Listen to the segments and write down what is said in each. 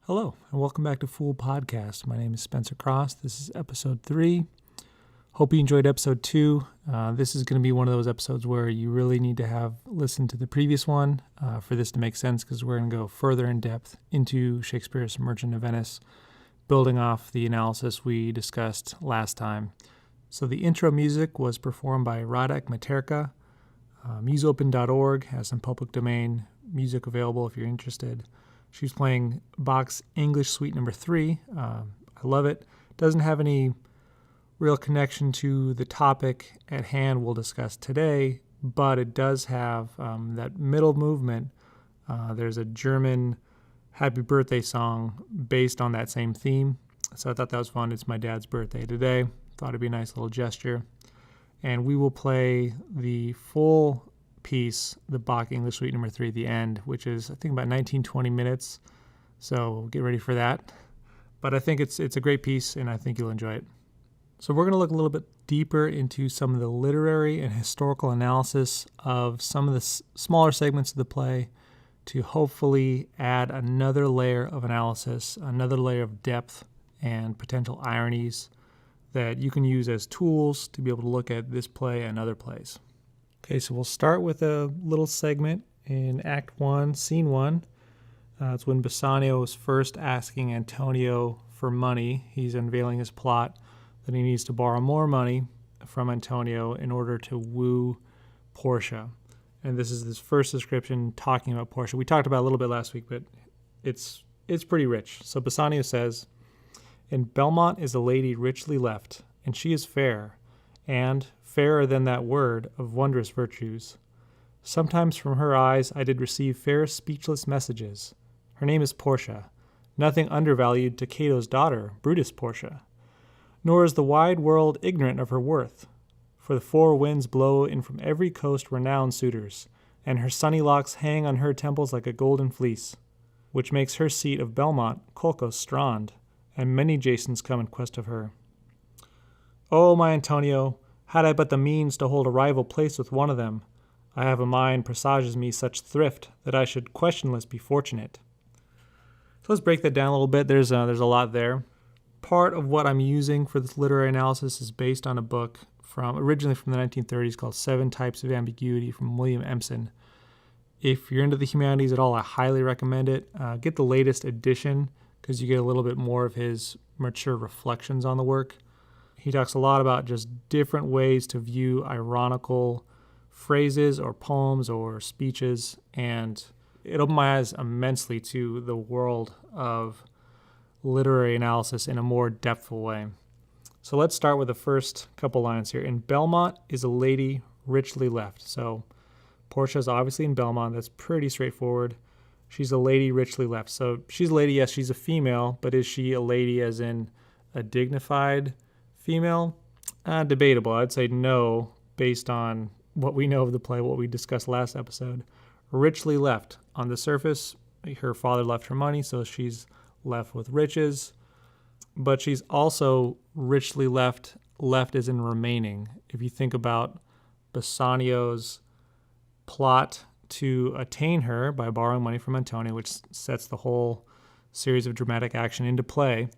Hello, and welcome back to Fool Podcast. My name is Spencer Cross. This is episode 3. Hope you enjoyed episode 2. This is going to be one of those episodes where you really need to have listened to the previous one for this to make sense, because we're going to go further in depth into Shakespeare's Merchant of Venice, building off the analysis we discussed last time. So the intro music was performed by Radek Materka. Musopen.org has some public domain music available if you're interested. She's playing Bach's English Suite Number 3. I love it. Doesn't have any real connection to the topic at hand we'll discuss today, but it does have that middle movement. There's a German happy birthday song based on that same theme. So I thought that was fun. It's my dad's birthday today. Thought it'd be a nice little gesture. And we will play the full piece, the Bach English Suite Number 3 at the end, which is, I think, about 19-20 minutes. So get ready for that. But I think it's a great piece, and I think you'll enjoy it. So we're going to look a little bit deeper into some of the literary and historical analysis of some of the smaller segments of the play to hopefully add another layer of analysis, another layer of depth and potential ironies that you can use as tools to be able to look at this play and other plays. Okay, so we'll start with a little segment in Act 1, Scene 1. It's when Bassanio is first asking Antonio for money. He's unveiling his plot that he needs to borrow more money from Antonio in order to woo Portia. And this is his first description talking about Portia. We talked about it a little bit last week, but it's pretty rich. So Bassanio says, "In Belmont is a lady richly left, and she is fair, and fairer than that word of wondrous virtues. Sometimes from her eyes I did receive fair speechless messages. Her name is Portia, nothing undervalued to Cato's daughter, Brutus Portia. Nor is the wide world ignorant of her worth, for the four winds blow in from every coast renowned suitors, and her sunny locks hang on her temples like a golden fleece, which makes her seat of Belmont Colchos Strand, and many Jasons come in quest of her. O my Antonio, had I but the means to hold a rival place with one of them, I have a mind presages me such thrift that I should questionless be fortunate." So let's break that down a little bit. There's a lot there. Part of what I'm using for this literary analysis is based on a book originally from the 1930s called 7 Types of Ambiguity from William Empson. If you're into the humanities at all, I highly recommend it. Get the latest edition because you get a little bit more of his mature reflections on the work. He talks a lot about just different ways to view ironical phrases or poems or speeches, and it opened my eyes immensely to the world of literary analysis in a more depthful way. So let's start with the first couple lines here. "In Belmont is a lady richly left." So Portia's obviously in Belmont. That's pretty straightforward. She's a lady richly left. So she's a lady, yes, she's a female, but is she a lady as in a dignified female? Debatable. I'd say no, based on what we know of the play, what we discussed last episode. Richly left. On the surface, her father left her money, so she's left with riches. But she's also richly left as in remaining. If you think about Bassanio's plot to attain her by borrowing money from Antonio, which sets the whole series of dramatic action into play,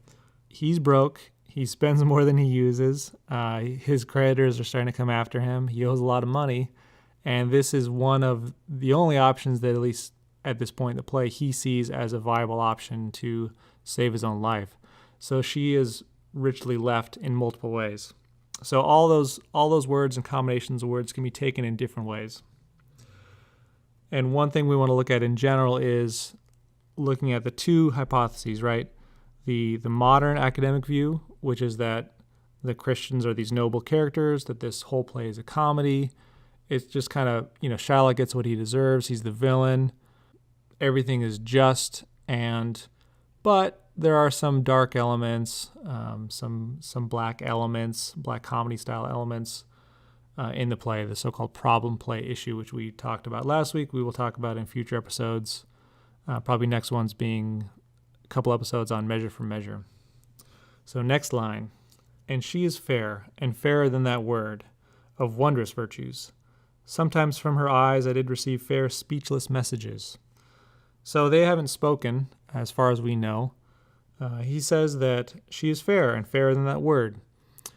he's broke. He spends more than he uses. His creditors are starting to come after him. He owes a lot of money. And this is one of the only options that, at least at this point in the play, he sees as a viable option to save his own life. So she is richly left in multiple ways. So all those words and combinations of words can be taken in different ways. And one thing we want to look at in general is looking at the two hypotheses, right? The modern academic view, which is that the Christians are these noble characters, that this whole play is a comedy. It's just kind of, Shylock gets what he deserves. He's the villain. Everything is just, but there are some dark elements, some black elements, black comedy style elements in the play, the so-called problem play issue, which we talked about last week. We will talk about in future episodes, probably next one's being a couple episodes on Measure for Measure. So next line, "And she is fair, and fairer than that word, of wondrous virtues. Sometimes from her eyes I did receive fair speechless messages." So they haven't spoken. as far as we know. He says that she is fair, and fairer than that word.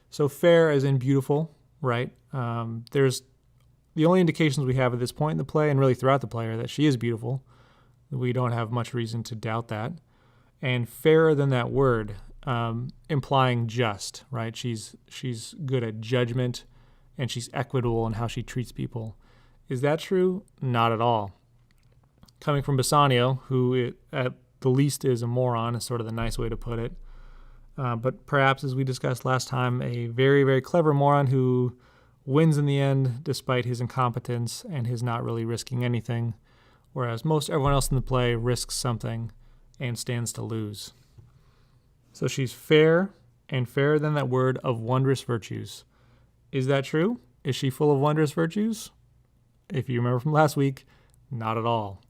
So fair as in beautiful, right? There's the only indications we have at this point in the play, and really throughout the play, are that she is beautiful. We don't have much reason to doubt that. And fairer than that word, implying just, right? She's good at judgment, and she's equitable in how she treats people. Is that true? Not at all. Coming from Bassanio, who at the least is a moron, is sort of the nice way to put it. But perhaps, as we discussed last time, a very, very clever moron who wins in the end despite his incompetence and his not really risking anything, whereas most everyone else in the play risks something and stands to lose. So she's fair, and fairer than that word of wondrous virtues. Is that true? Is she full of wondrous virtues? If you remember from last week, not at all.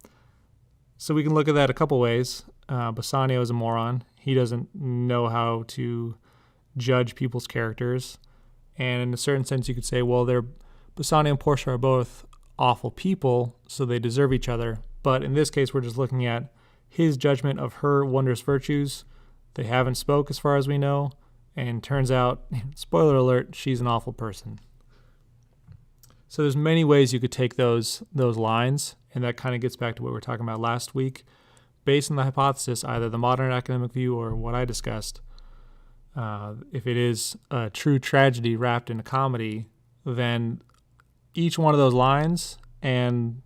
So we can look at that a couple ways. Bassanio is a moron. He doesn't know how to judge people's characters. And in a certain sense, you could say, well, Bassanio and Portia are both awful people, so they deserve each other. But in this case, we're just looking at his judgment of her wondrous virtues. They haven't spoke as far as we know. And turns out, spoiler alert, she's an awful person. So there's many ways you could take those lines, and that kind of gets back to what we were talking about last week. Based on the hypothesis, either the modern academic view or what I discussed, if it is a true tragedy wrapped in a comedy, then each one of those lines and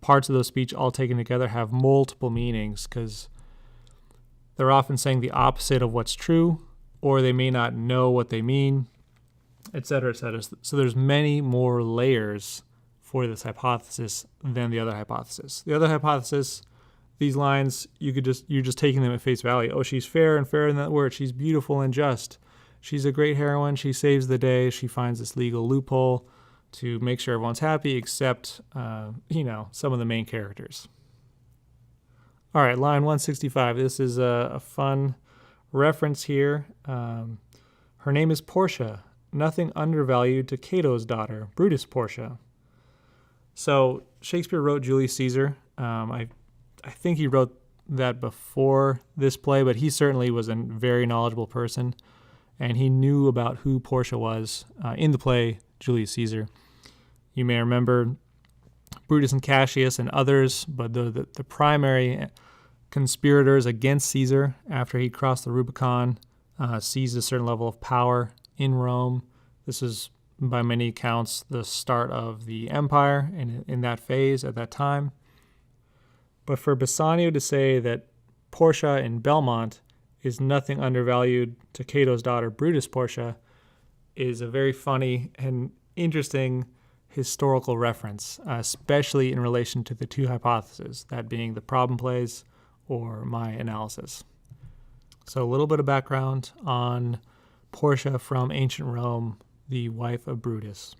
parts of those speech all taken together have multiple meanings, because they're often saying the opposite of what's true, or they may not know what they mean, etc., etc. So there's many more layers for this hypothesis than the other hypothesis. The other hypothesis, these lines, you're just taking them at face value. Oh, she's fair, and fairer than that word. She's beautiful and just. She's a great heroine. She saves the day. She finds this legal loophole to make sure everyone's happy, except some of the main characters. All right, line 165. This is a fun reference here. Her name is Portia, nothing undervalued to Cato's daughter, Brutus Portia. So Shakespeare wrote Julius Caesar. I think he wrote that before this play, but he certainly was a very knowledgeable person, and he knew about who Portia was in the play Julius Caesar. You may remember Brutus and Cassius and others, but the primary conspirators against Caesar after he crossed the Rubicon, seized a certain level of power in Rome. This is, by many accounts, the start of the empire in that phase at that time. But for Bassanio to say that Portia in Belmont is nothing undervalued to Cato's daughter, Brutus Portia, is a very funny and interesting historical reference, especially in relation to the two hypotheses, that being the problem plays or my analysis. So a little bit of background on Portia from ancient Rome, the wife of Brutus.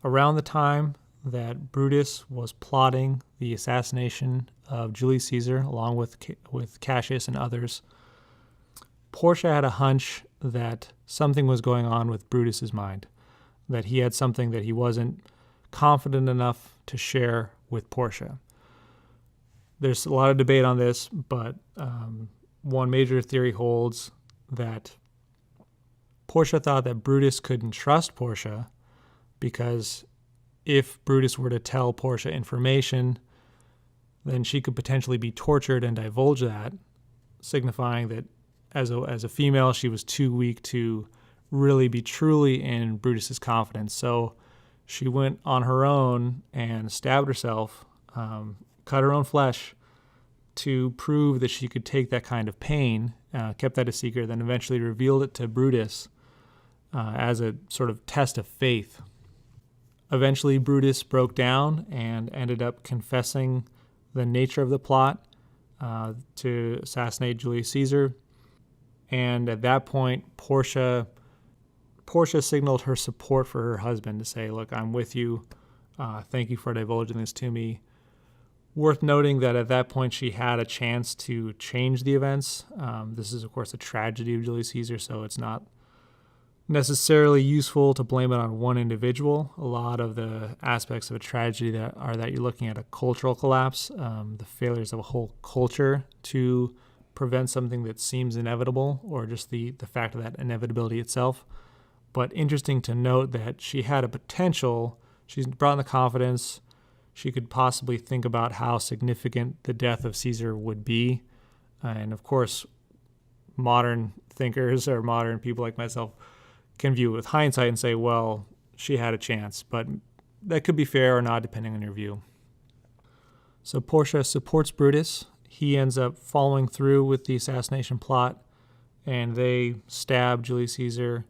Around the time that Brutus was plotting the assassination of Julius Caesar, along with Cassius and others, Portia had a hunch that something was going on with Brutus's mind, that he had something that he wasn't confident enough to share with Portia. There's a lot of debate on this, but one major theory holds that Portia thought that Brutus couldn't trust Portia because if Brutus were to tell Portia information, then she could potentially be tortured and divulge that, signifying that as a female, she was too weak to really be truly in Brutus's confidence. So she went on her own and stabbed herself, cut her own flesh to prove that she could take that kind of pain, kept that a secret, then eventually revealed it to Brutus as a sort of test of faith. Eventually, Brutus broke down and ended up confessing the nature of the plot to assassinate Julius Caesar. And at that point, Portia signaled her support for her husband to say, look, I'm with you. Thank you for divulging this to me. Worth noting that at that point, she had a chance to change the events. This is, of course, a tragedy of Julius Caesar, so it's not necessarily useful to blame it on one individual. A lot of the aspects of a tragedy that you're looking at a cultural collapse, the failures of a whole culture to prevent something that seems inevitable, or just the fact of that inevitability itself. But interesting to note that she had a potential. She's brought in the confidence. She could possibly think about how significant the death of Caesar would be. And of course, modern thinkers or modern people like myself can view it with hindsight and say, well, she had a chance. But that could be fair or not, depending on your view. So Portia supports Brutus. He ends up following through with the assassination plot, and they stab Julius Caesar,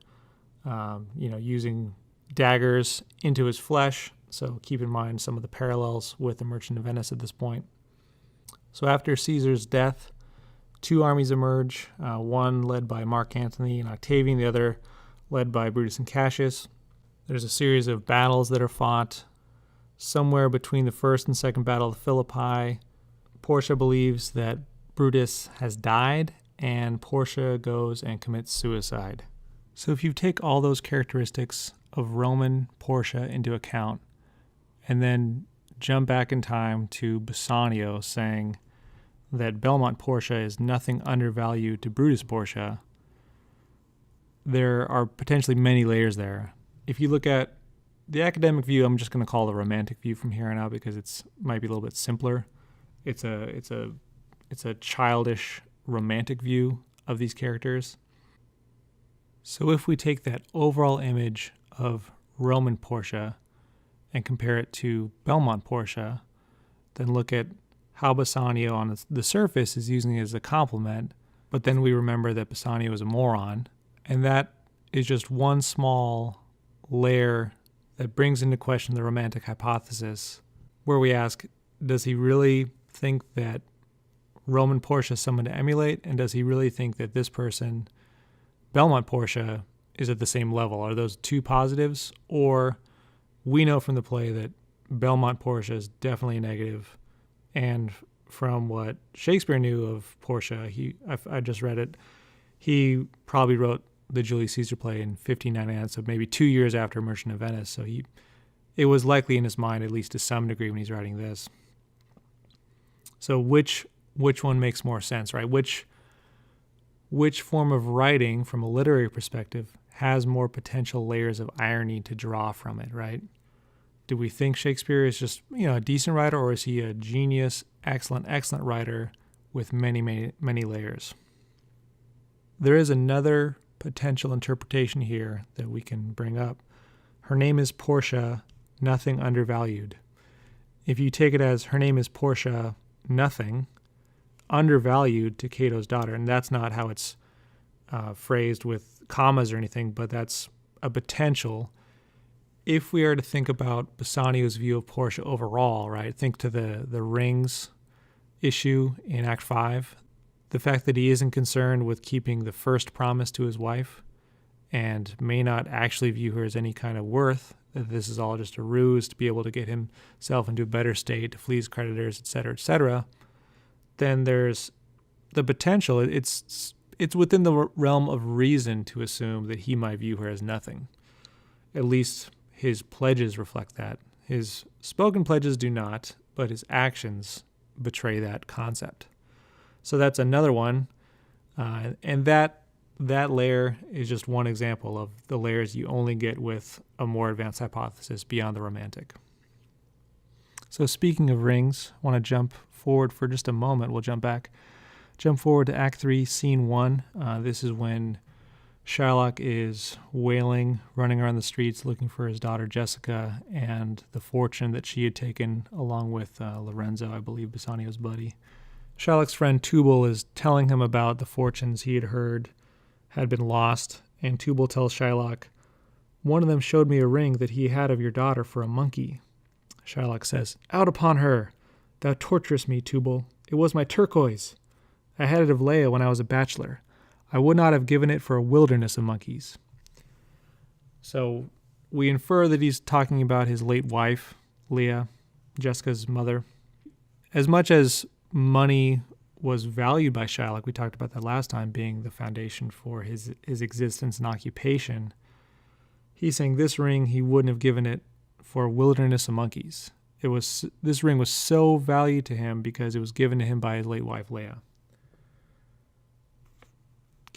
using daggers into his flesh. So keep in mind some of the parallels with the Merchant of Venice at this point. So after Caesar's death, two armies emerge, one led by Mark Antony and Octavian, the other led by Brutus and Cassius. There's a series of battles that are fought. Somewhere between the first and second battle of Philippi, Portia believes that Brutus has died, and Portia goes and commits suicide. So if you take all those characteristics of Roman Portia into account, and then jump back in time to Bassanio saying that Belmont Portia is nothing undervalued to Brutus Portia, there are potentially many layers there. If you look at the academic view, I'm just going to call the romantic view from here on out because it's might be a little bit simpler. It's a childish romantic view of these characters. So if we take that overall image of Roman Portia and compare it to Belmont Portia, then look at how Bassanio on the surface is using it as a compliment, but then we remember that Bassanio is a moron, and that is just one small layer that brings into question the romantic hypothesis, where we ask, does he really think that Roman Portia is someone to emulate, and does he really think that this person, Belmont Portia, is at the same level? Are those two positives? Or we know from the play that Belmont Portia is definitely a negative, and from what Shakespeare knew of Portia, I just read it, he probably wrote the Julius Caesar play in 1599, so maybe 2 years after Merchant of Venice. So it was likely in his mind, at least to some degree, when he's writing this. So which one makes more sense, right? Which form of writing, from a literary perspective, has more potential layers of irony to draw from it, right? Do we think Shakespeare is just, a decent writer, or is he a genius, excellent writer with many, many, many layers? There is another potential interpretation here that we can bring up. Her name is Portia, nothing undervalued. If you take it as her name is Portia, nothing undervalued to Cato's daughter, and that's not how it's phrased with commas or anything, but that's a potential. If we are to think about Bassanio's view of Portia overall, right, think to the rings issue in Act 5, the fact that he isn't concerned with keeping the first promise to his wife and may not actually view her as any kind of worth, that this is all just a ruse to be able to get himself into a better state, to flee his creditors, etc., then there's the potential. It's within the realm of reason to assume that he might view her as nothing. At least his pledges reflect that. His spoken pledges do not, but his actions betray that concept. So that's another one, and that layer is just one example of the layers you only get with a more advanced hypothesis beyond the romantic. So speaking of rings, I want to jump forward for just a moment. We'll jump forward to Act 3, Scene 1. This is when Shylock is wailing, running around the streets looking for his daughter Jessica and the fortune that she had taken along with Lorenzo, I believe Bassanio's buddy. Shylock's friend Tubal is telling him about the fortunes he had heard had been lost, and Tubal tells Shylock, "One of them showed me a ring that he had of your daughter for a monkey." Shylock says, "Out upon her! Thou torturest me, Tubal. It was my turquoise. I had it of Leia when I was a bachelor. I would not have given it for a wilderness of monkeys." So we infer that he's talking about his late wife, Leia, Jessica's mother. As much as money was valued by Shylock, we talked about that last time, being the foundation for his existence and occupation, he's saying this ring, he wouldn't have given it for a wilderness of monkeys. This ring was so valued to him because it was given to him by his late wife, Leia.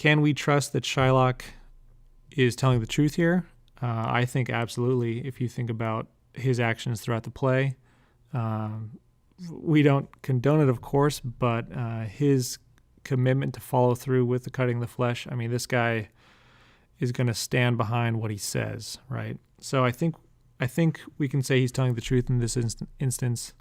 Can we trust that Shylock is telling the truth here? I think absolutely. If you think about his actions throughout the play, we don't condone it, of course, but his commitment to follow through with the cutting the flesh, I mean, this guy is going to stand behind what he says, right? So I think we can say he's telling the truth in this instance,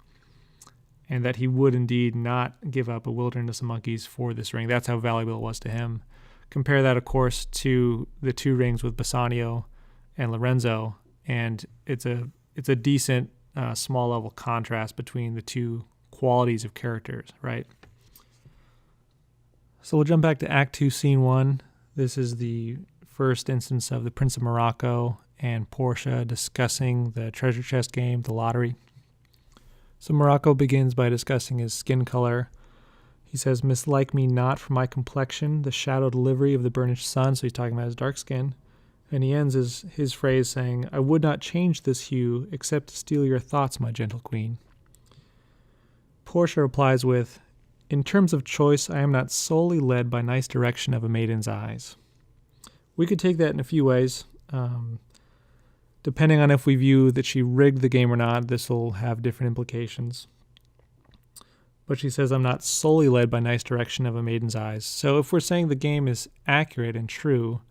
and that he would indeed not give up a wilderness of monkeys for this ring. That's how valuable it was to him. Compare that, of course, to the 2 rings with Bassanio and Lorenzo, and it's a decent small level contrast between the 2 qualities of characters, right? So we'll jump back to Act 2, Scene 1. This is the first instance of the Prince of Morocco and Portia discussing the treasure chest game, the lottery. So Morocco begins by discussing his skin color. He says, "Mislike me not for my complexion, the shadowed livery of the burnished sun." So he's talking about his dark skin. And he ends his phrase saying, "I would not change this hue, except to steal your thoughts, my gentle queen." Portia replies with, "In terms of choice, I am not solely led by nice direction of a maiden's eyes." We could take that in a few ways. Depending on if we view that she rigged the game or not, this will have different implications. But she says, "I'm not solely led by nice direction of a maiden's eyes." So if we're saying the game is accurate and true,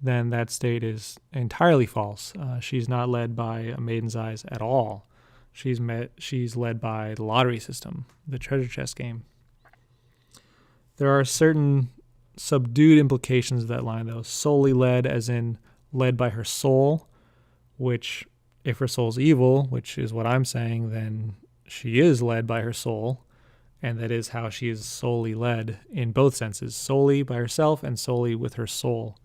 then that state is entirely false. She's not led by a maiden's eyes at all. She's led by the lottery system, the treasure chest game. There are certain subdued implications of that line, though. Solely led, as in led by her soul, which, if her soul's evil, which is what I'm saying, then she is led by her soul, and that is how she is solely led in both senses, solely by herself and solely with her soul.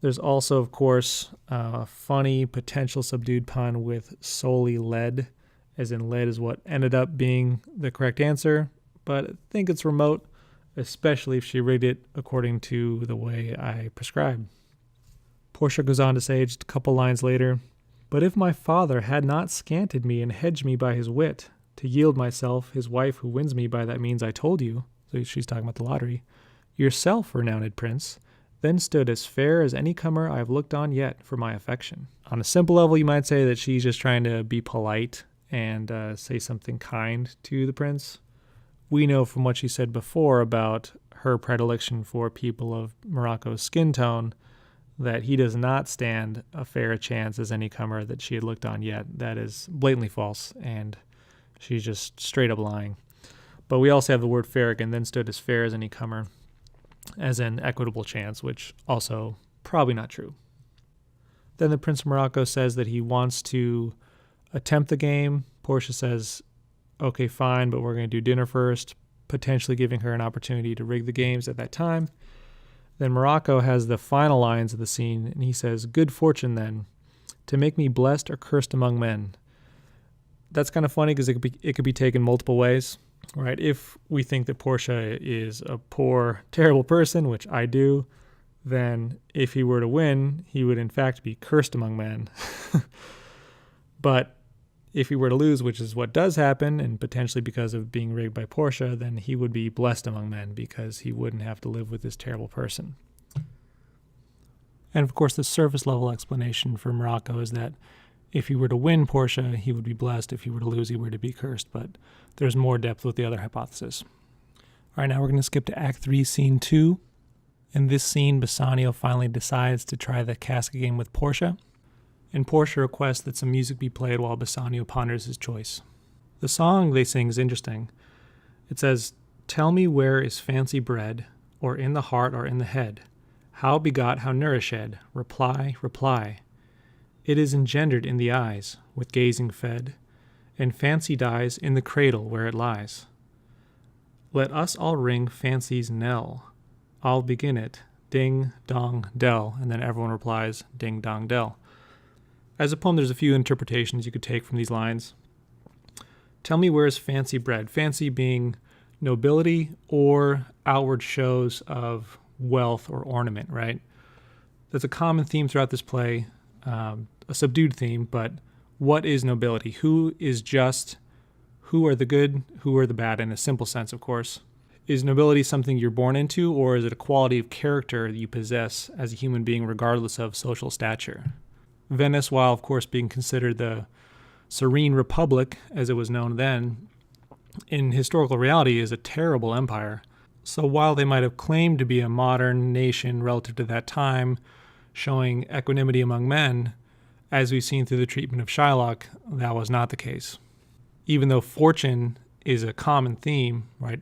There's also, of course, a funny potential subdued pun with solely led, as in led is what ended up being the correct answer, but I think it's remote, especially if she rigged it according to the way I prescribed. Portia goes on to say just a couple lines later, "But if my father had not scanted me and hedged me by his wit, to yield myself, his wife who wins me by that means I told you," so she's talking about the lottery, "yourself, renowned prince, then stood as fair as any comer I have looked on yet for my affection." On a simple level, you might say that she's just trying to be polite and say something kind to the prince. We know from what she said before about her predilection for people of Morocco's skin tone that he does not stand a fair chance as any comer that she had looked on yet. That is blatantly false, and she's just straight up lying. But we also have the word fair again, then stood as fair as any comer, as an equitable chance, which also probably not true. Then the Prince of Morocco says that he wants to attempt the game. Portia says, "Okay, fine, but we're going to do dinner first," potentially giving her an opportunity to rig the games at that time. Then Morocco has the final lines of the scene, and he says, "Good fortune, then, to make me blessed or cursed among men." That's kind of funny because it could be taken multiple ways, right? If we think that Portia is a poor, terrible person, which I do, then if he were to win, he would in fact be cursed among men. But if he were to lose, which is what does happen, and potentially because of being rigged by Portia, then he would be blessed among men because he wouldn't have to live with this terrible person. And of course, the surface level explanation for Morocco is that if he were to win Portia, he would be blessed. If he were to lose, he were to be cursed. But there's more depth with the other hypothesis. All right, now we're going to skip to Act 3, Scene 2. In this scene, Bassanio finally decides to try the casket game with Portia, and Portia requests that some music be played while Bassanio ponders his choice. The song they sing is interesting. It says, "Tell me where is fancy bred, or in the heart or in the head? How begot, how nourished? Reply, reply. It is engendered in the eyes, with gazing fed, and fancy dies in the cradle where it lies. Let us all ring fancy's knell. I'll begin it, ding, dong, dell," and then everyone replies, ding, dong, dell. As a poem, there's a few interpretations you could take from these lines. Tell me where is fancy bred? Fancy being nobility or outward shows of wealth or ornament, right? That's a common theme throughout this play, a subdued theme, but what is nobility? Who is just? Who are the good? Who are the bad? In a simple sense, of course. Is nobility something you're born into, or is it a quality of character that you possess as a human being regardless of social stature? Venice, while of course being considered the serene republic, as it was known then, in historical reality is a terrible empire. So while they might have claimed to be a modern nation relative to that time, showing equanimity among men, as we've seen through the treatment of Shylock, that was not the case. Even though fortune is a common theme, right?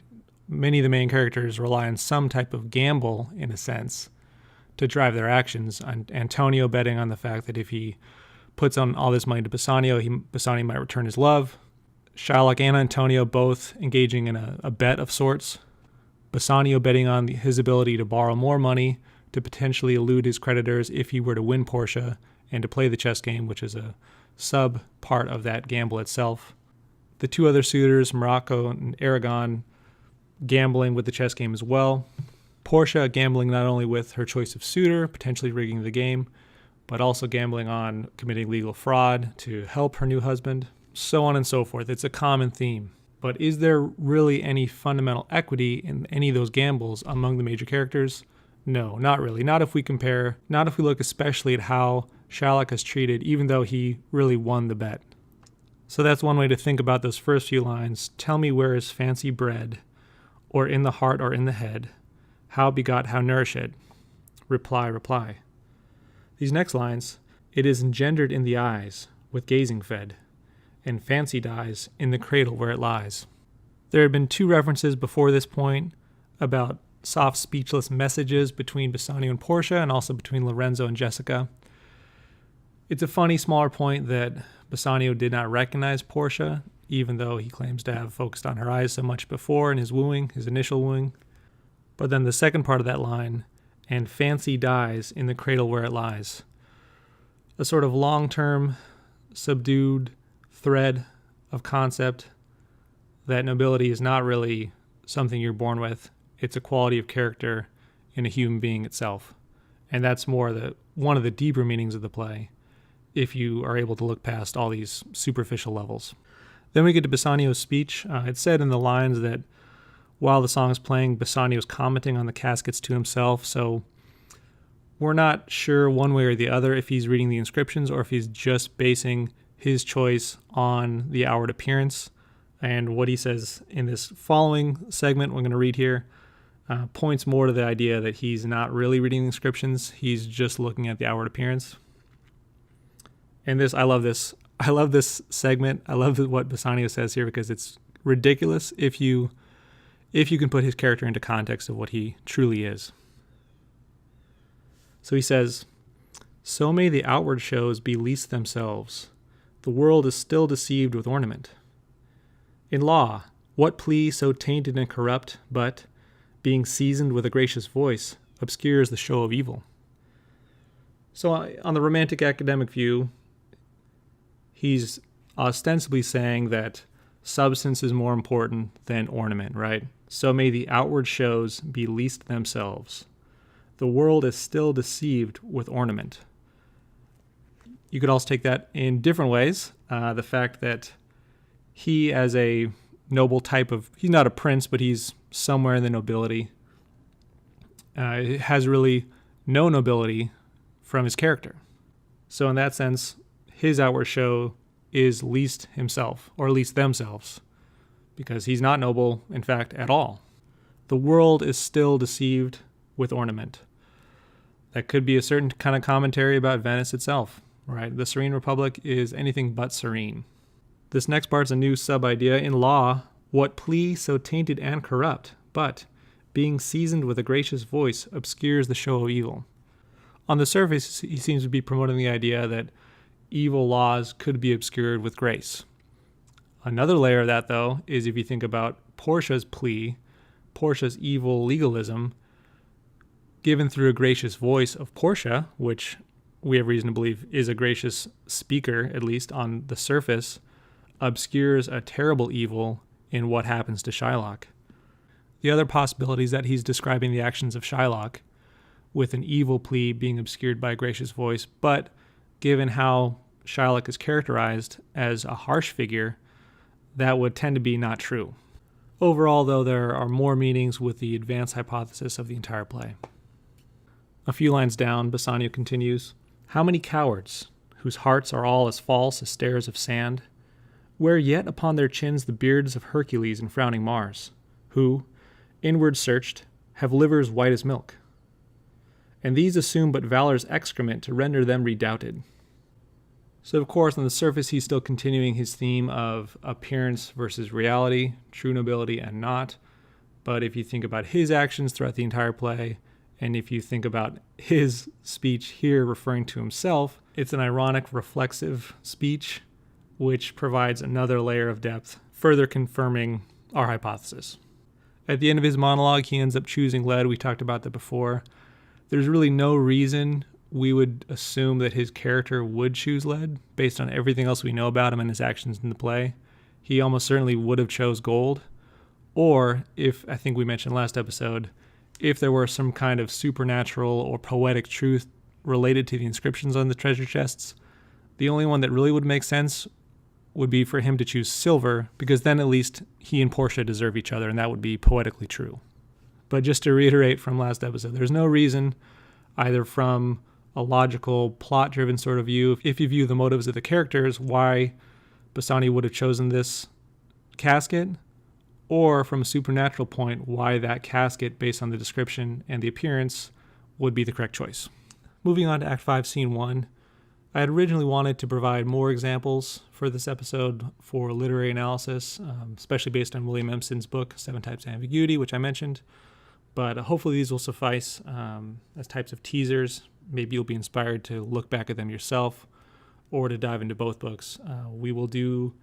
Many of the main characters rely on some type of gamble, in a sense, to drive their actions. Antonio betting on the fact that if he puts on all this money to Bassanio, Bassanio might return his love. Shylock and Antonio both engaging in a bet of sorts. Bassanio betting on his ability to borrow more money to potentially elude his creditors if he were to win Portia and to play the chess game, which is a sub part of that gamble itself. The two other suitors, Morocco and Aragon, gambling with the chess game as well. Portia gambling not only with her choice of suitor, potentially rigging the game, but also gambling on committing legal fraud to help her new husband, so on and so forth. It's a common theme. But is there really any fundamental equity in any of those gambles among the major characters? No, not really. Not if we look especially at how Shylock is treated, even though he really won the bet. So that's one way to think about those first few lines. Tell me where is fancy bred, or in the heart or in the head? How begot, how nourished? Reply, reply. These next lines, it is engendered in the eyes, with gazing fed, and fancy dies in the cradle where it lies. There had been two references before this point about soft, speechless messages between Bassanio and Portia, and also between Lorenzo and Jessica. It's a funny, smaller point that Bassanio did not recognize Portia, even though he claims to have focused on her eyes so much before in his wooing, his initial wooing. But then the second part of that line, and fancy dies in the cradle where it lies. A sort of long-term, subdued thread of concept that nobility is not really something you're born with. It's a quality of character in a human being itself. And that's more one of the deeper meanings of the play, if you are able to look past all these superficial levels. Then we get to Bassanio's speech. It's said in the lines that while the song is playing, Bassanio's commenting on the caskets to himself, so we're not sure one way or the other if he's reading the inscriptions or if he's just basing his choice on the outward appearance. And what he says in this following segment we're going to read here points more to the idea that he's not really reading the inscriptions, he's just looking at the outward appearance. And I love this. I love this segment. I love what Bassanio says here because it's ridiculous if you can put his character into context of what he truly is. So he says, so may the outward shows be least themselves. The world is still deceived with ornament. In law, what plea so tainted and corrupt, but, being seasoned with a gracious voice, obscures the show of evil? So on the romantic academic view, he's ostensibly saying that substance is more important than ornament, right? So may the outward shows be least themselves. The world is still deceived with ornament. You could also take that in different ways. The fact that he, as a noble type of, he's not a prince, but he's somewhere in the nobility, has really no nobility from his character. So in that sense, his outward show is least himself, or least themselves, because he's not noble, in fact, at all. The world is still deceived with ornament. That could be a certain kind of commentary about Venice itself, right? The Serene Republic is anything but serene. This next part's a new sub-idea. In law, what plea so tainted and corrupt, but, being seasoned with a gracious voice, obscures the show of evil? On the surface, he seems to be promoting the idea that evil laws could be obscured with grace. Another layer of that, though, is if you think about Portia's plea, Portia's evil legalism, given through a gracious voice of Portia, which we have reason to believe is a gracious speaker, at least on the surface, obscures a terrible evil in what happens to Shylock. The other possibility is that he's describing the actions of Shylock with an evil plea being obscured by a gracious voice, but given how Shylock is characterized as a harsh figure, that would tend to be not true. Overall, though, there are more meanings with the advanced hypothesis of the entire play. A few lines down, Bassanio continues, "How many cowards, whose hearts are all as false as stairs of sand, wear yet upon their chins the beards of Hercules and frowning Mars, who, inward searched, have livers white as milk. And these assume but valor's excrement to render them redoubted." So, of course, on the surface, he's still continuing his theme of appearance versus reality, true nobility and not. But if you think about his actions throughout the entire play, and if you think about his speech here referring to himself, it's an ironic, reflexive speech, which provides another layer of depth, further confirming our hypothesis. At the end of his monologue, he ends up choosing lead. We talked about that before. There's really no reason we would assume that his character would choose lead based on everything else we know about him and his actions in the play. He almost certainly would have chose gold. Or, if I think we mentioned last episode, if there were some kind of supernatural or poetic truth related to the inscriptions on the treasure chests, the only one that really would make sense would be for him to choose silver, because then at least he and Portia deserve each other, and that would be poetically true. But just to reiterate from last episode, there's no reason, either from a logical, plot-driven sort of view, if you view the motives of the characters, why Bassanio would have chosen this casket, or from a supernatural point, why that casket, based on the description and the appearance, would be the correct choice. Moving on to Act 5, Scene 1, I had originally wanted to provide more examples for this episode for literary analysis, especially based on William Empson's book, 7 Types of Ambiguity, which I mentioned. But hopefully these will suffice as types of teasers. Maybe you'll be inspired to look back at them yourself or to dive into both books. We will do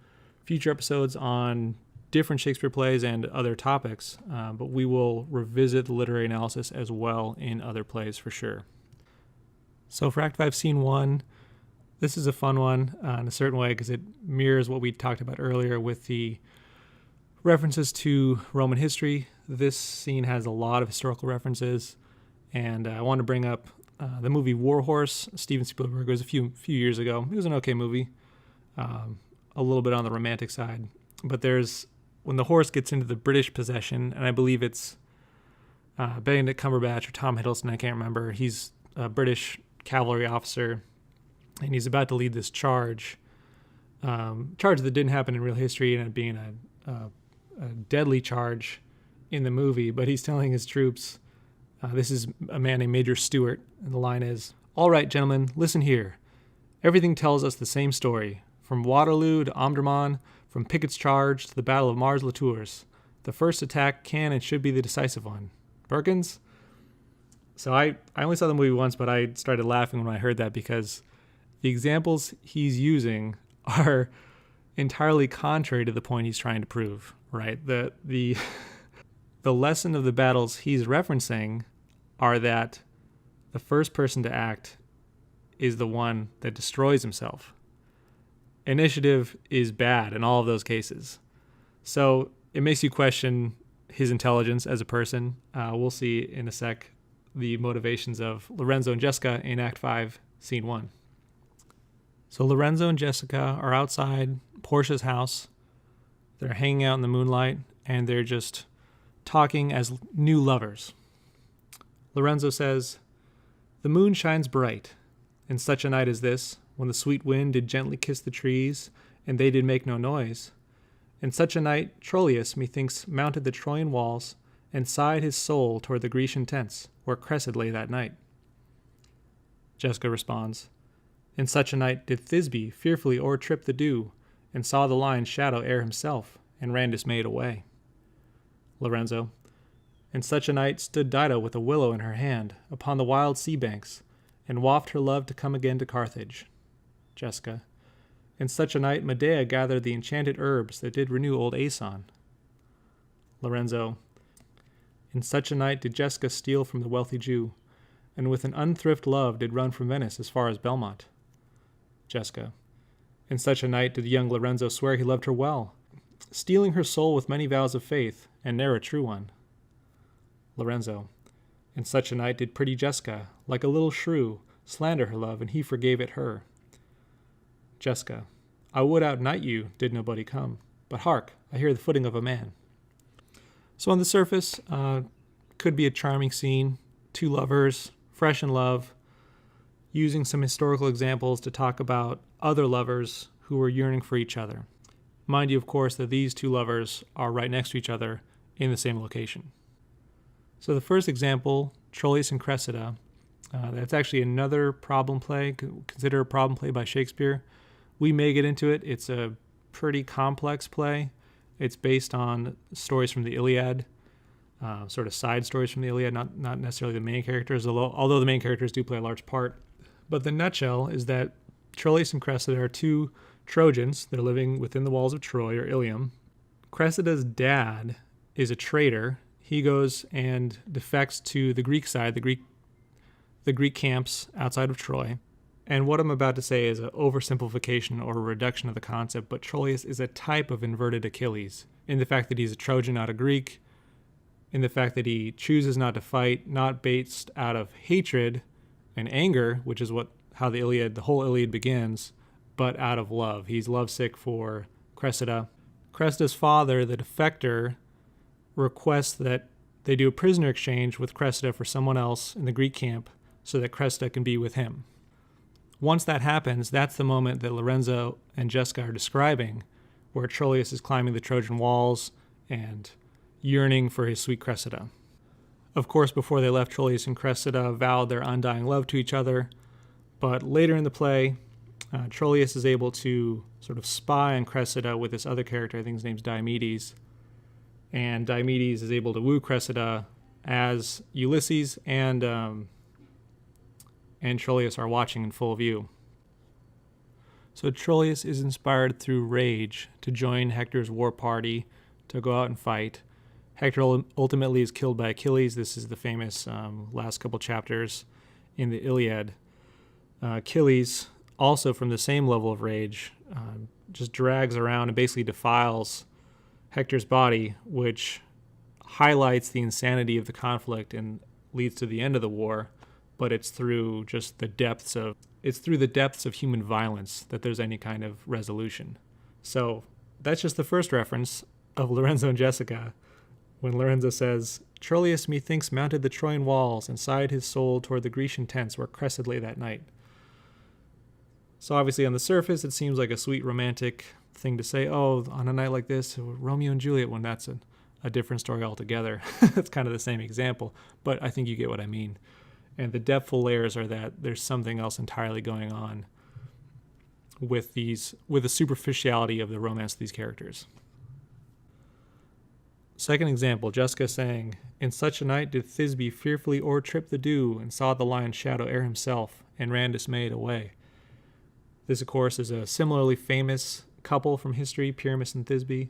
future episodes on different Shakespeare plays and other topics, but we will revisit the literary analysis as well in other plays for sure. So for Act 5, Scene 1, this is a fun one in a certain way because it mirrors what we talked about earlier with the references to Roman history. This scene has a lot of historical references, and I want to bring up the movie War Horse. Steven Spielberg was a few years ago. It was an okay movie, a little bit on the romantic side, but there's when the horse gets into the British possession, and I believe it's Benedict Cumberbatch or Tom Hiddleston, I can't remember. He's a British cavalry officer, and he's about to lead this charge that didn't happen in real history, and it being a deadly charge in the movie. But he's telling his troops, this is a man named Major Stewart, and the line is, "All right, gentlemen, listen here. Everything tells us the same story. From Waterloo to Omdurman, from Pickett's charge to the Battle of Mars-les-Tours, the first attack can and should be the decisive one. Perkins?" So I only saw the movie once, but I started laughing when I heard that because the examples he's using are entirely contrary to the point he's trying to prove, right? The lesson of the battles he's referencing are that the first person to act is the one that destroys himself. Initiative is bad in all of those cases. So it makes you question his intelligence as a person. We'll see in a sec the motivations of Lorenzo and Jessica in Act 5, Scene 1. So Lorenzo and Jessica are outside Portia's house. They're hanging out in the moonlight, and they're just talking as new lovers. Lorenzo says, "The moon shines bright, in such a night as this, when the sweet wind did gently kiss the trees, and they did make no noise. In such a night Troilus, methinks, mounted the Trojan walls, and sighed his soul toward the Grecian tents, where Cressid lay that night." Jessica responds, "In such a night did Thisbe fearfully o'ertrip the dew, and saw the lion's shadow ere himself, and ran dismayed away." Lorenzo, "In such a night stood Dido with a willow in her hand, upon the wild sea banks, and waft her love to come again to Carthage." Jessica, "In such a night Medea gathered the enchanted herbs that did renew old Aeson." Lorenzo, "In such a night did Jessica steal from the wealthy Jew, and with an unthrift love did run from Venice as far as Belmont." Jessica, "In such a night did young Lorenzo swear he loved her well, stealing her soul with many vows of faith, and ne'er a true one." Lorenzo, "In such a night did pretty Jessica, like a little shrew, slander her love, and he forgave it her." Jessica, "I would outnight you, did nobody come, but hark, I hear the footing of a man." So on the surface, could be a charming scene, two lovers, fresh in love, using some historical examples to talk about other lovers who were yearning for each other. Mind you, of course, that these two lovers are right next to each other in the same location. So the first example, Troilus and Cressida, that's actually another problem play, consider a problem play by Shakespeare. We may get into it. It's a pretty complex play. It's based on stories from the Iliad, sort of side stories from the Iliad, not necessarily the main characters, although the main characters do play a large part. But the nutshell is that Troilus and Cressida are two Trojans. They're living within the walls of Troy or Ilium. Cressida's dad is a traitor. He goes and defects to the Greek side, the Greek camps outside of Troy. And what I'm about to say is an oversimplification or a reduction of the concept, but Troilus is a type of inverted Achilles in the fact that he's a Trojan, not a Greek, in the fact that he chooses not to fight, not based out of hatred and anger, which is how the whole Iliad begins, but out of love. He's lovesick for Cressida. Cressida's father, the defector, requests that they do a prisoner exchange with Cressida for someone else in the Greek camp so that Cressida can be with him. Once that happens, that's the moment that Lorenzo and Jessica are describing, where Troilus is climbing the Trojan walls and yearning for his sweet Cressida. Of course, before they left, Troilus and Cressida vowed their undying love to each other, but later in the play, Troilus is able to sort of spy on Cressida with this other character, I think his name's Diomedes, and Diomedes is able to woo Cressida as Ulysses and Troilus are watching in full view. So Troilus is inspired through rage to join Hector's war party to go out and fight. Hector ultimately is killed by Achilles. This is the famous last couple chapters in the Iliad. Achilles, also from the same level of rage, just drags around and basically defiles Hector's body, which highlights the insanity of the conflict and leads to the end of the war. But it's through just the depths of human violence that there's any kind of resolution. So that's just the first reference of Lorenzo and Jessica, when Lorenzo says, "Troilus methinks mounted the Trojan walls and sighed his soul toward the Grecian tents where Cressida lay that night." So obviously on the surface, it seems like a sweet romantic thing to say, oh, on a night like this, Romeo and Juliet, when that's a different story altogether. It's kind of the same example, but I think you get what I mean. And the depthful layers are that there's something else entirely going on with the superficiality of the romance of these characters. Second example, Jessica saying, "In such a night did Thisbe fearfully o'ertrip the dew, and saw the lion's shadow ere himself, and ran dismayed away." This, of course, is a similarly famous couple from history, Pyramus and Thisbe.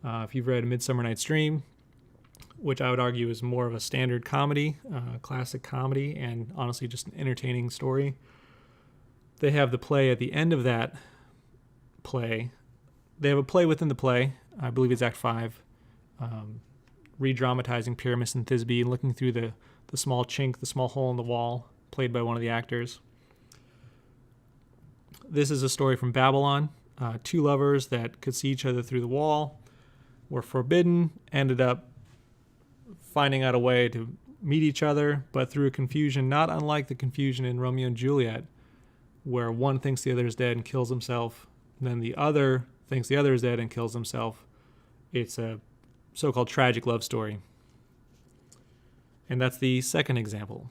If you've read A Midsummer Night's Dream, which I would argue is more of a standard comedy, classic comedy, and honestly just an entertaining story. They have the play at the end of that play. They have a play within the play, I believe it's Act 5, re-dramatizing Pyramus and Thisbe and looking through the small chink, the small hole in the wall, played by one of the actors. This is a story from Babylon. Two lovers that could see each other through the wall were forbidden, ended up finding out a way to meet each other, but through a confusion not unlike the confusion in Romeo and Juliet, where one thinks the other is dead and kills himself, and then the other thinks the other is dead and kills himself. It's a so-called tragic love story. And that's the second example.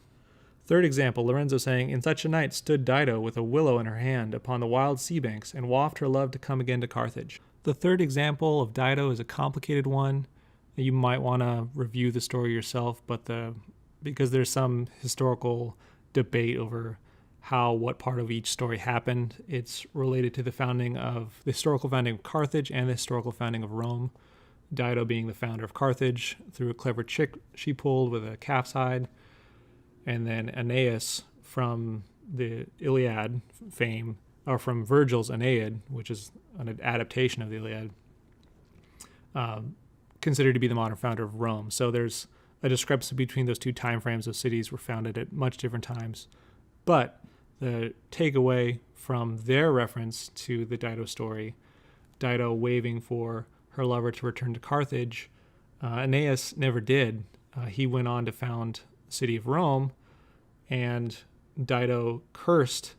Third example, Lorenzo saying, "In such a night stood Dido with a willow in her hand upon the wild sea banks, and waft her love to come again to Carthage." The third example of Dido is a complicated one. You might want to review the story yourself, but because there's some historical debate over what part of each story happened, it's related to the historical founding of Carthage and the historical founding of Rome. Dido being the founder of Carthage through a clever trick she pulled with a calf's hide, and then Aeneas from the Iliad fame, or from Virgil's Aeneid, which is an adaptation of the Iliad, considered to be the modern founder of Rome. So there's a discrepancy between those two time frames of cities were founded at much different times. But the takeaway from their reference to the Dido story, Dido waving for her lover to return to Carthage, Aeneas never did. He went on to found the city of Rome, and Dido cursed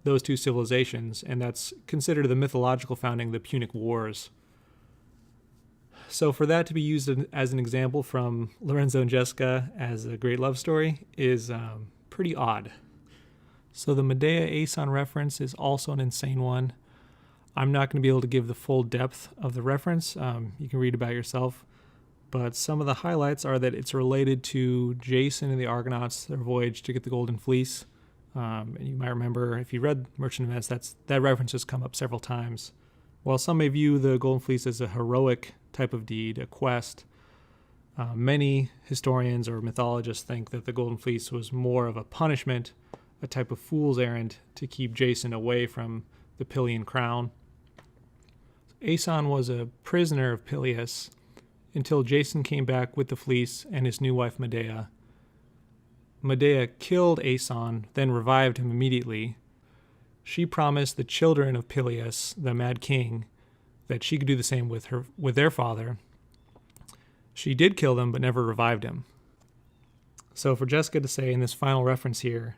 those two civilizations, and that's considered the mythological founding of the Punic Wars. So for that to be used as an example from Lorenzo and Jessica as a great love story is pretty odd. So the Medea-Aeson reference is also an insane one. I'm not going to be able to give the full depth of the reference. You can read about it yourself. But some of the highlights are that it's related to Jason and the Argonauts, their voyage to get the Golden Fleece. And you might remember, if you read Merchant of Venice, that reference has come up several times. While some may view the Golden Fleece as a heroic type of deed, a quest, many historians or mythologists think that the Golden Fleece was more of a punishment, a type of fool's errand to keep Jason away from the Pylian crown. Aeson was a prisoner of Peleus until Jason came back with the fleece and his new wife Medea. Medea killed Aeson, then revived him immediately. She promised the children of Peleus, the Mad King, that she could do the same with their father. She did kill them, but never revived him. So for Jessica to say in this final reference here,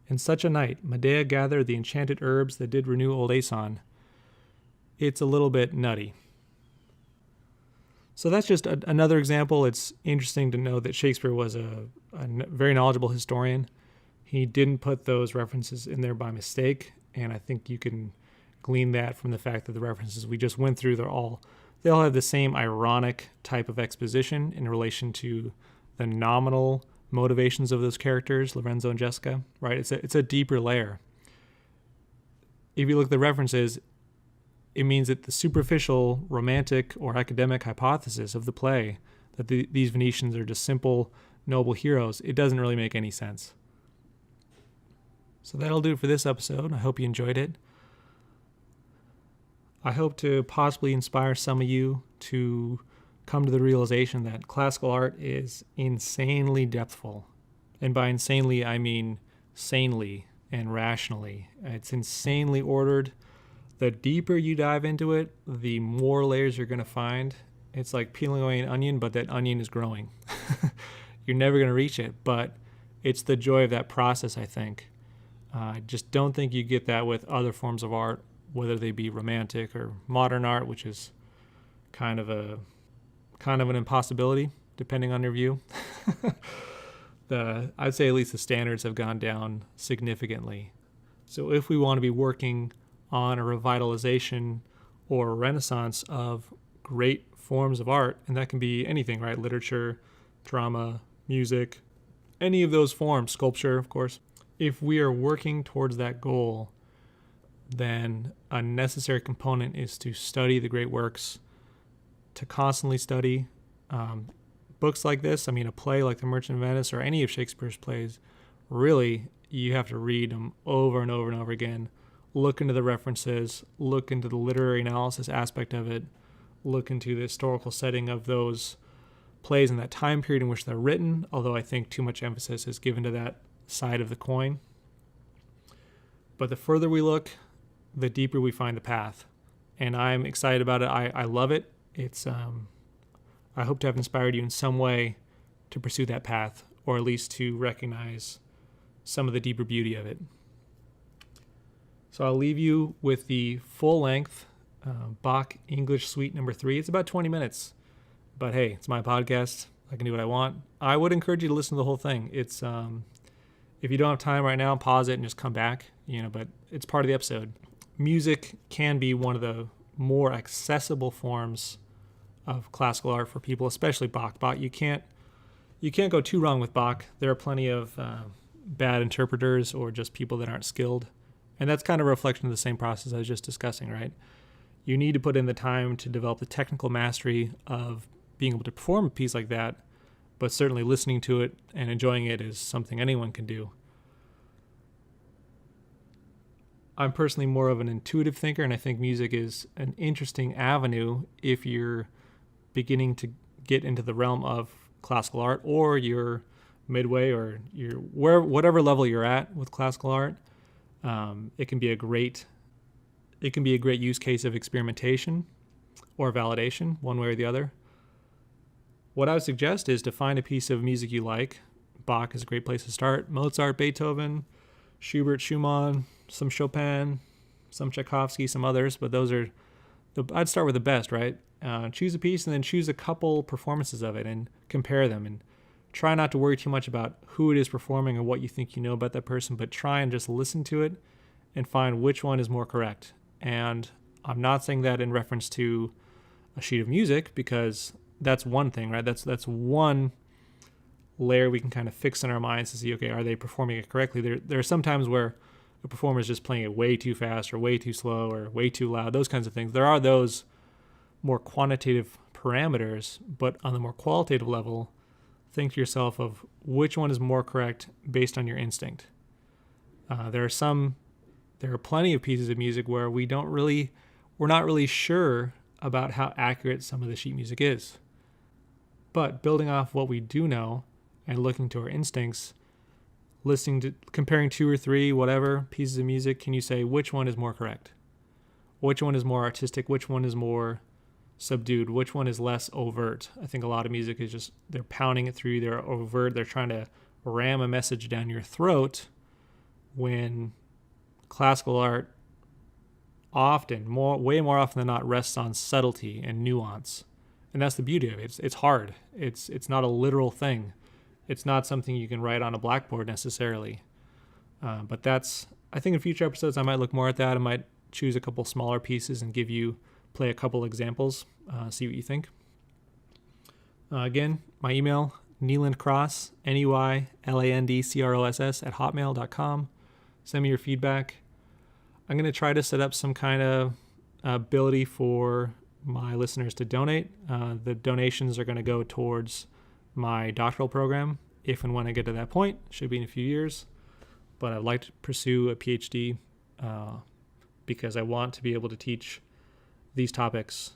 in such a night, Medea gathered the enchanted herbs that did renew old Aeson, it's a little bit nutty. So that's just another example. It's interesting to know that Shakespeare was a very knowledgeable historian. He didn't put those references in there by mistake, and I think you can glean that from the fact that the references we just went through, they all have the same ironic type of exposition in relation to the nominal motivations of those characters, Lorenzo and Jessica, right? It's a deeper layer. If you look at the references, it means that the superficial romantic or academic hypothesis of the play, that these Venetians are just simple, noble heroes, it doesn't really make any sense. So that'll do it for this episode. I hope you enjoyed it. I hope to possibly inspire some of you to come to the realization that classical art is insanely depthful. And by insanely, I mean sanely and rationally. It's insanely ordered. The deeper you dive into it, the more layers you're going to find. It's like peeling away an onion, but that onion is growing. You're never going to reach it, but it's the joy of that process, I think. I just don't think you get that with other forms of art, whether they be romantic or modern art, which is kind of an impossibility, depending on your view. I'd say at least the standards have gone down significantly. So if we want to be working on a revitalization or a renaissance of great forms of art, and that can be anything, right? Literature, drama, music, any of those forms, sculpture, of course. If we are working towards that goal, then a necessary component is to study the great works, to constantly study books like this. I mean, a play like The Merchant of Venice or any of Shakespeare's plays, really, you have to read them over and over and over again. Look into the references, look into the literary analysis aspect of it, look into the historical setting of those plays in that time period in which they're written, although I think too much emphasis is given to that side of the coin. But the further we look, the deeper we find the path. And I'm excited about it. I love it. It's I hope to have inspired you in some way to pursue that path, or at least to recognize some of the deeper beauty of it. So I'll leave you with the full-length Bach English Suite number 3. It's about 20 minutes. But hey, it's my podcast. I can do what I want. I would encourage you to listen to the whole thing. It's if you don't have time right now, pause it and just come back. But it's part of the episode. Music can be one of the more accessible forms of classical art for people, especially Bach. You can't go too wrong with Bach. There are plenty of bad interpreters or just people that aren't skilled. And that's kind of a reflection of the same process I was just discussing, right? You need to put in the time to develop the technical mastery of being able to perform a piece like that, but certainly listening to it and enjoying it is something anyone can do. I'm personally more of an intuitive thinker, and I think music is an interesting avenue if you're beginning to get into the realm of classical art, or you're midway, or whatever level you're at with classical art. It can be a great use case of experimentation or validation, one way or the other. what I would suggest is to find a piece of music you like. Bach is a great place to start. Mozart, Beethoven, Schubert, Schumann, some Chopin, some Tchaikovsky, some others, but those are I'd start with the best, right? Choose a piece and then choose a couple performances of it and compare them, and try not to worry too much about who it is performing or what you think you know about that person, but try and just listen to it and find which one is more correct. And I'm not saying that in reference to a sheet of music, because that's one thing, right? That's one layer we can kind of fix in our minds to see, okay, are they performing it correctly? There are some times where a performer is just playing it way too fast or way too slow or way too loud, those kinds of things. There are those more quantitative parameters, but on the more qualitative level, think to yourself of which one is more correct based on your instinct. There are plenty of pieces of music where we're not really sure about how accurate some of the sheet music is. But building off what we do know and looking to our instincts, comparing 2 or 3, whatever pieces of music, can you say which one is more correct? Which one is more artistic? Which one is more subdued? Which one is less overt? I think a lot of music is just, they're pounding it through, they're overt, they're trying to ram a message down your throat, when classical art way more often than not rests on subtlety and nuance. And that's the beauty of it. It's hard. It's not a literal thing. It's not something you can write on a blackboard necessarily. But I think in future episodes I might look more at that. I might choose a couple smaller pieces and play a couple examples, see what you think. Again, my email, neylandcross, NEYLANDCROSS @hotmail.com. Send me your feedback. I'm going to try to set up some kind of ability for my listeners to donate. The donations are going to go towards my doctoral program, if and when I get to that point. Should be in a few years. But I'd like to pursue a PhD because I want to be able to teach these topics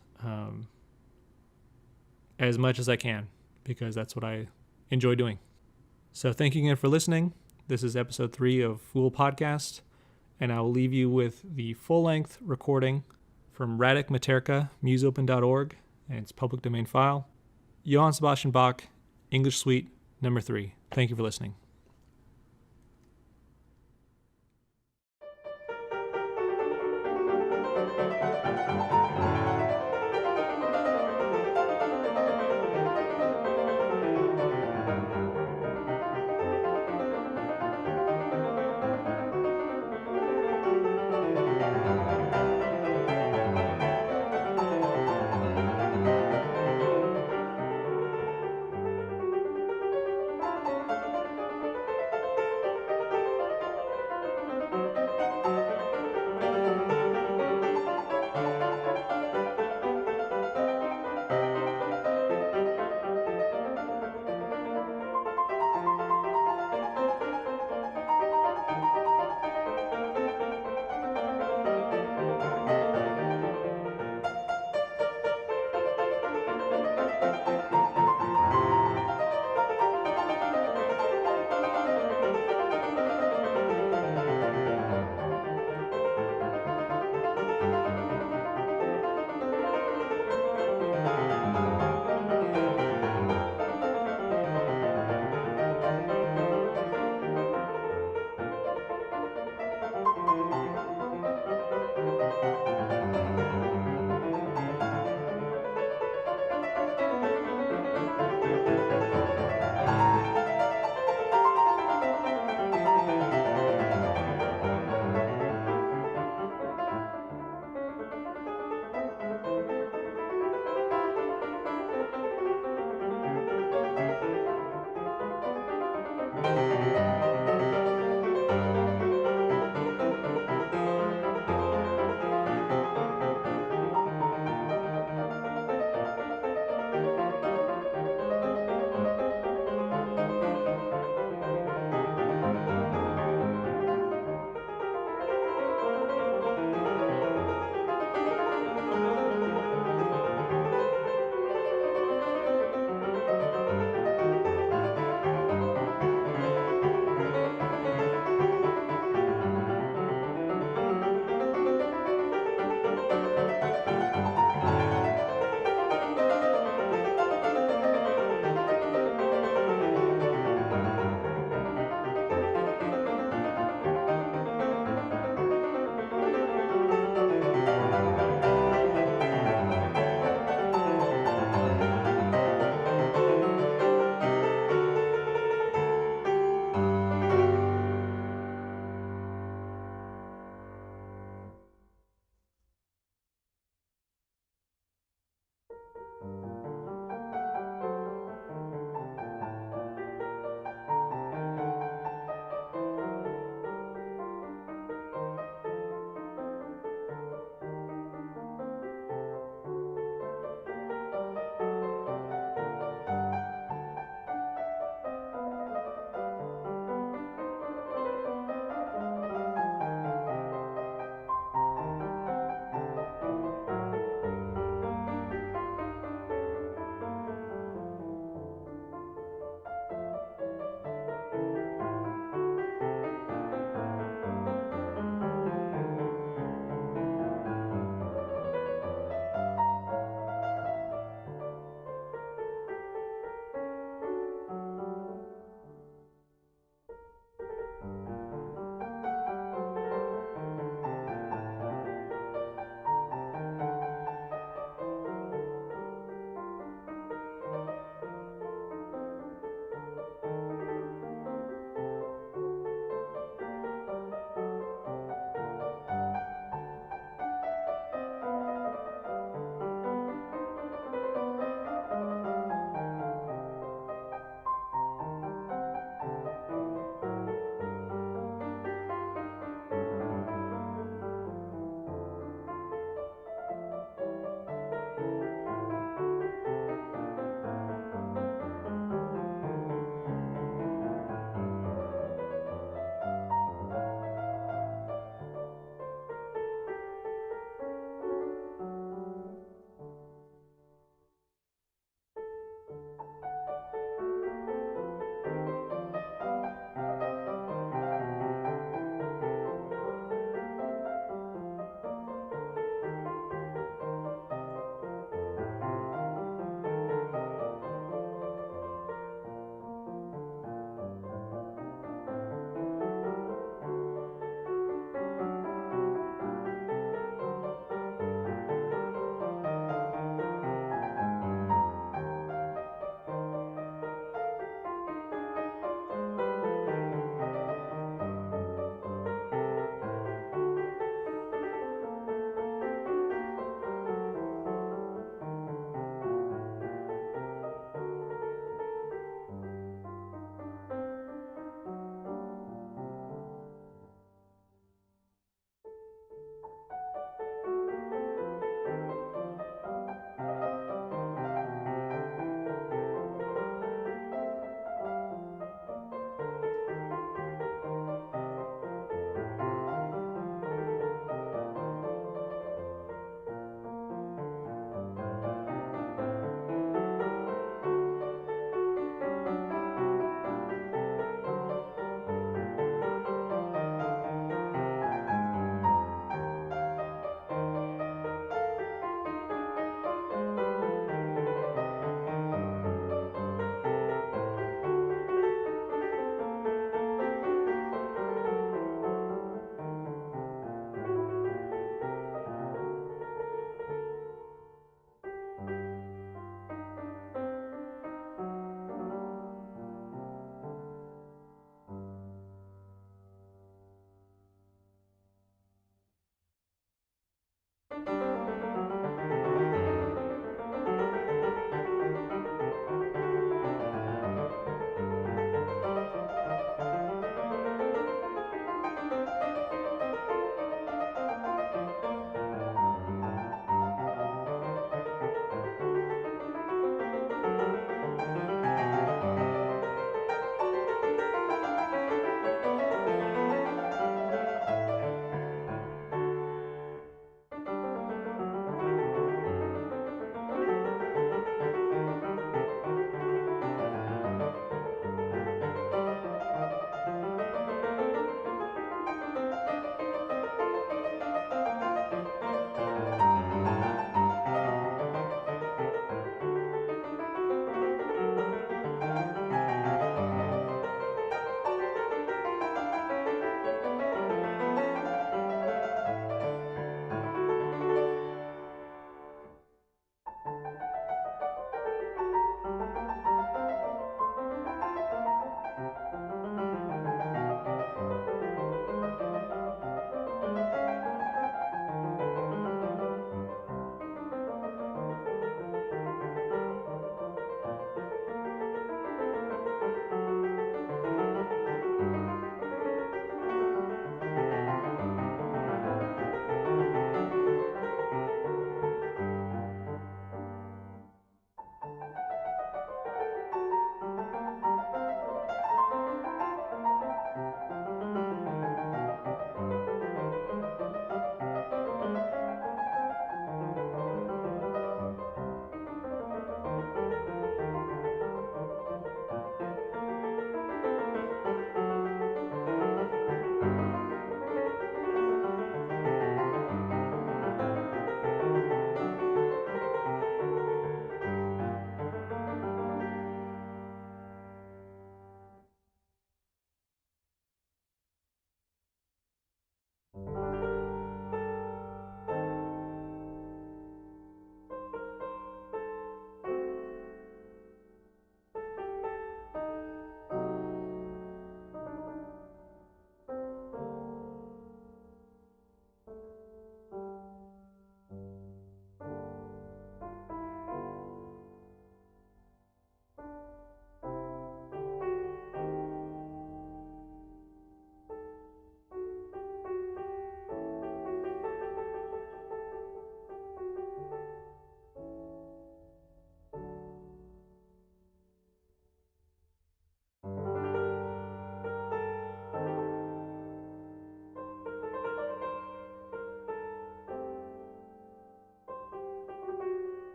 as much as I can, because that's what I enjoy doing. So thank you again for listening. This is episode 3 of Fool Podcast, and I will leave you with the full-length recording from Radek Materka, museopen.org, and it's public domain file. Johann Sebastian Bach, English Suite, number 3. Thank you for listening.